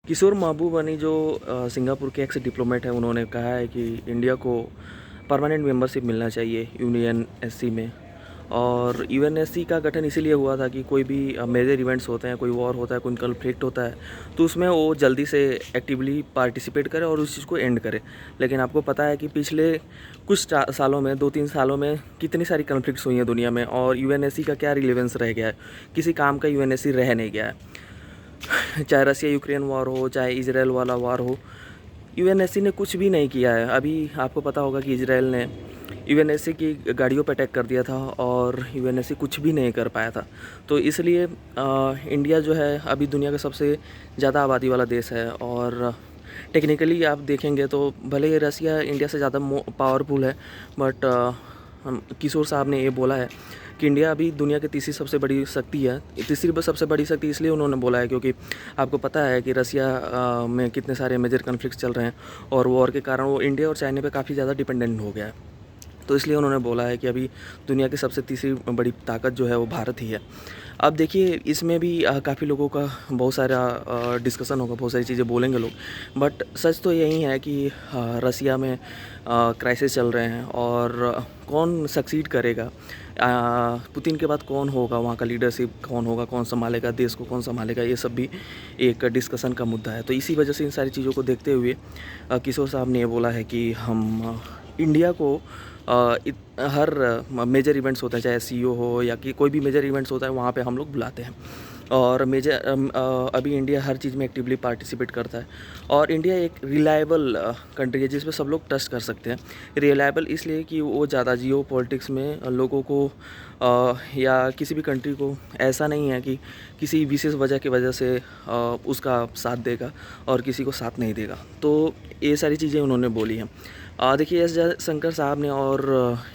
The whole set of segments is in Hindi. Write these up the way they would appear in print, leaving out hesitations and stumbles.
किशोर महबूबानी जो सिंगापुर के एक्स डिप्लोमेट हैं, उन्होंने कहा है कि इंडिया को परमानेंट मेंबरशिप मिलना चाहिए यूएनएससी में। और यूएनएससी का गठन इसीलिए हुआ था कि कोई भी मेजर इवेंट्स होते हैं, कोई वॉर होता है, कोई कॉन्फ्लिक्ट होता है, तो उसमें वो जल्दी से एक्टिवली पार्टिसिपेट करे और उस चीज़ को एंड करे। लेकिन आपको पता है कि पिछले कुछ सालों में, 2-3 सालों में कितनी सारी कॉन्फ्लिक्ट्स हुई हैं दुनिया में, और यूएनएससी का क्या रिलेवेंस रह गया है? किसी काम का यूएनएससी रह नहीं गया है। चाहे रसिया यूक्रेन वॉर हो, चाहे इजराइल वाला वॉर हो, यूएनएससी ने कुछ भी नहीं किया है। अभी आपको पता होगा कि इजराइल ने यूएनएससी की गाड़ियों पर अटैक कर दिया था और यूएनएससी कुछ भी नहीं कर पाया था। तो इसलिए इंडिया जो है अभी दुनिया का सबसे ज़्यादा आबादी वाला देश है, और टेक्निकली आप देखेंगे तो भले ही रसिया इंडिया से ज़्यादा पावरफुल है, बट हम किशोर साहब ने ये बोला है कि इंडिया अभी दुनिया की तीसरी सबसे बड़ी शक्ति है। तीसरी सबसे बड़ी शक्ति इसलिए उन्होंने बोला है क्योंकि आपको पता है कि रसिया में कितने सारे मेजर कॉन्फ्लिक्ट्स चल रहे हैं, और वॉर के कारण वो इंडिया और चाइना पे काफ़ी ज़्यादा डिपेंडेंट हो गया है। तो इसलिए उन्होंने बोला है कि अभी दुनिया की सबसे तीसरी बड़ी ताकत जो है वो भारत ही है। अब देखिए, इसमें भी काफ़ी लोगों का बहुत सारा डिस्कशन होगा, बहुत सारी चीज़ें बोलेंगे लोग, बट सच तो यही है कि रसिया में क्राइसिस चल रहे हैं, और कौन सक्सीड करेगा, पुतिन के बाद कौन होगा, वहाँ का लीडरशिप कौन होगा, कौन संभालेगा देश को, कौन संभालेगा, ये सब भी एक डिस्कशन का मुद्दा है। तो इसी वजह से इन सारी चीज़ों को देखते हुए किशोर साहब ने ये बोला है कि हम इंडिया को हर मेजर इवेंट्स होते हैं, चाहे सीईओ हो या कि कोई भी मेजर इवेंट्स होता है, वहाँ पे हम लोग बुलाते हैं। और अभी इंडिया हर चीज़ में एक्टिवली पार्टिसिपेट करता है, और इंडिया एक रिलायबल कंट्री है जिस पे सब लोग ट्रस्ट कर सकते हैं। रिलायबल इसलिए कि वो ज़्यादा जियो पॉलिटिक्स में लोगों को या किसी भी कंट्री को ऐसा नहीं है कि किसी विशेष वजह की वजह से उसका साथ देगा और किसी को साथ नहीं देगा। तो ये सारी चीज़ें उन्होंने बोली हैं। देखिए, एस जयशंकर साहब ने और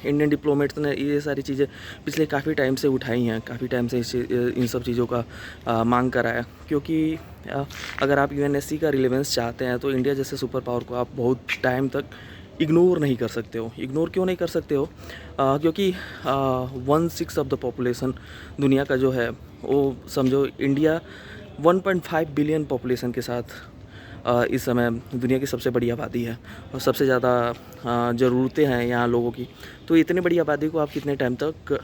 इंडियन डिप्लोमेट्स ने ये सारी चीज़ें पिछले काफ़ी टाइम से उठाई हैं, काफ़ी टाइम से इन सब चीज़ों का मांग करा है, क्योंकि अगर आप यूएनएससी का रिलेवेंस चाहते हैं तो इंडिया जैसे सुपर पावर को आप बहुत टाइम तक इग्नोर नहीं कर सकते हो। इग्नोर क्यों नहीं कर सकते हो? क्योंकि 1/6 ऑफ द पॉपुलेशन दुनिया का जो है, वो समझो इंडिया 1.5 बिलियन पॉपुलेशन के साथ इस समय दुनिया की सबसे बड़ी आबादी है, और सबसे ज़्यादा ज़रूरतें हैं यहाँ लोगों की। तो इतनी बड़ी आबादी को आप कितने टाइम तक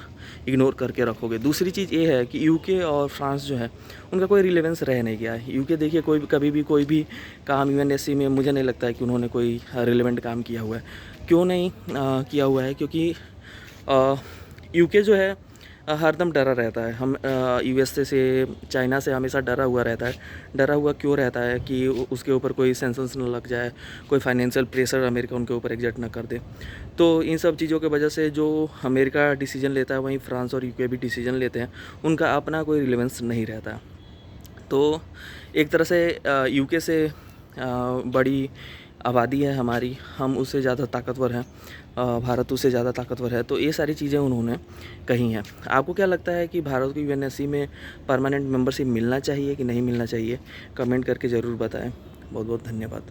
इग्नोर करके रखोगे? दूसरी चीज़ ये है कि यूके और फ्रांस जो है, उनका कोई रिलेवेंस रह नहीं गया है। यूके देखिए, कभी भी कोई भी काम यूएनएससी में मुझे नहीं लगता है कि उन्होंने कोई रिलेवेंट काम किया हुआ है। क्यों नहीं किया हुआ है? क्योंकि यूके जो है हरदम डरा रहता है। हम यूएसए से, चाइना से हमेशा डरा हुआ रहता है। डरा हुआ क्यों रहता है? कि उसके ऊपर कोई सेंसस न लग जाए, कोई फाइनेंशियल प्रेशर अमेरिका उनके ऊपर एग्जर्ट ना कर दे। तो इन सब चीज़ों की वजह से जो अमेरिका डिसीजन लेता है, वहीं फ्रांस और यूके भी डिसीजन लेते हैं। उनका अपना कोई रिलेवेंस नहीं रहता। तो एक तरह से यूके से बड़ी आबादी है हमारी, हम उससे ज़्यादा ताकतवर हैं, भारत उससे ज़्यादा ताकतवर है। तो ये सारी चीज़ें उन्होंने कही हैं। आपको क्या लगता है कि भारत को यूएनएससी में परमानेंट मेंबरशिप मिलना चाहिए कि नहीं मिलना चाहिए? कमेंट करके ज़रूर बताएं। बहुत बहुत धन्यवाद।